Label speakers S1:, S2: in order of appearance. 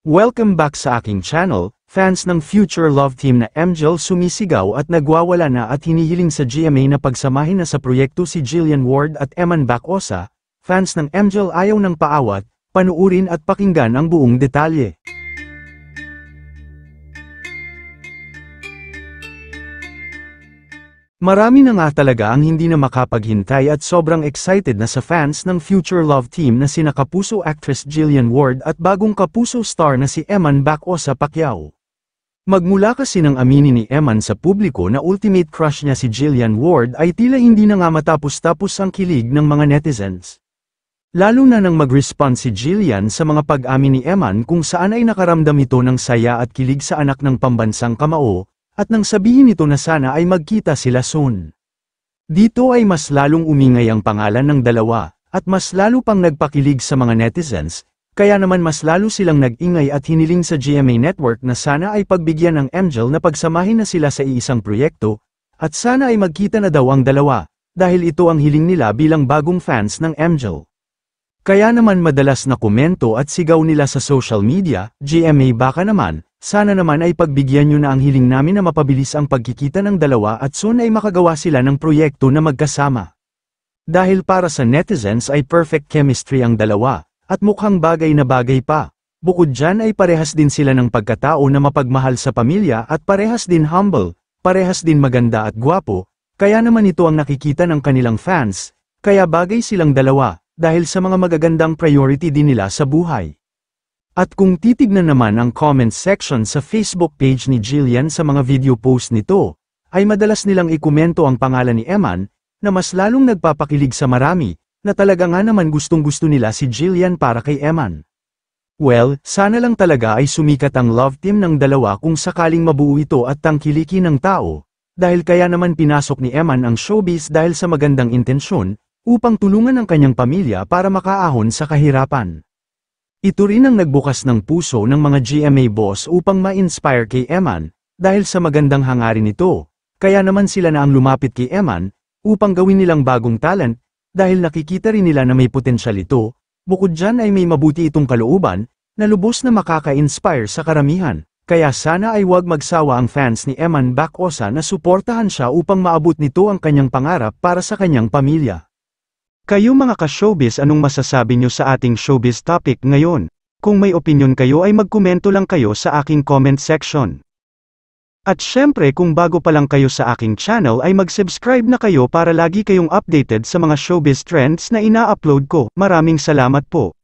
S1: Welcome back sa aking channel. Fans ng future love team na Angel sumisigaw at nagwawala na at hinihiling sa GMA na pagsamahin na sa proyekto si Jillian Ward at Eman Bacosa. Fans ng Angel ayaw ng paawat, panuurin at pakinggan ang buong detalye. Marami na nga talaga ang hindi na makapaghintay at sobrang excited na sa fans ng future love team na sina kapuso actress Jillian Ward at bagong kapuso star na si Eman Bacosa Pacquiao. Magmula kasi ng aminin ni Eman sa publiko na ultimate crush niya si Jillian Ward ay tila hindi na nga matapos-tapos ang kilig ng mga netizens. Lalo na nang mag-respond si Jillian sa mga pag-amin ni Eman kung saan ay nakaramdam ito ng saya at kilig sa anak ng pambansang kamao, at nang sabihin nito na sana ay magkita sila soon. Dito ay mas lalong umingay ang pangalan ng dalawa, at mas lalo pang nagpakilig sa mga netizens, kaya naman mas lalo silang nag-ingay at hiniling sa GMA Network na sana ay pagbigyan ng Angel na pagsamahin na sila sa iisang proyekto, at sana ay magkita na daw ang dalawa, dahil ito ang hiling nila bilang bagong fans ng Angel. Kaya naman madalas na komento at sigaw nila sa social media, GMA baka naman, sana naman ay pagbigyan nyo na ang hiling namin na mapabilis ang pagkikita ng dalawa at soon ay makagawa sila ng proyekto na magkasama. Dahil para sa netizens ay perfect chemistry ang dalawa, at mukhang bagay na bagay pa. Bukod dyan ay parehas din sila ng pagkatao na mapagmahal sa pamilya at parehas din humble, parehas din maganda at gwapo, kaya naman ito ang nakikita ng kanilang fans, kaya bagay silang dalawa, dahil sa mga magagandang priority din nila sa buhay. At kung titignan naman ang comment section sa Facebook page ni Jillian sa mga video post nito, ay madalas nilang ikomento ang pangalan ni Eman, na mas lalong nagpapakilig sa marami, na talaga nga naman gustong-gusto nila si Jillian para kay Eman. Well, sana lang talaga ay sumikat ang love team ng dalawa kung sakaling mabuo ito at tangkiliki ng tao, dahil kaya naman pinasok ni Eman ang showbiz dahil sa magandang intensyon, upang tulungan ang kanyang pamilya para makaahon sa kahirapan. Ito rin ang nagbukas ng puso ng mga GMA boss upang ma-inspire kay Eman, dahil sa magandang hangarin nito, kaya naman sila na ang lumapit kay Eman, upang gawin nilang bagong talent, dahil nakikita rin nila na may potensyal ito, bukod dyan ay may mabuti itong kalooban, na lubos na makaka-inspire sa karamihan, kaya sana ay huwag magsawa ang fans ni Eman Bacosa na suportahan siya upang maabot nito ang kanyang pangarap para sa kanyang pamilya. Kayo mga ka-showbiz, anong masasabi nyo sa ating showbiz topic ngayon? Kung may opinion kayo ay magkomento lang kayo sa aking comment section. At syempre kung bago pa lang kayo sa aking channel ay mag-subscribe na kayo para lagi kayong updated sa mga showbiz trends na ina-upload ko. Maraming salamat po.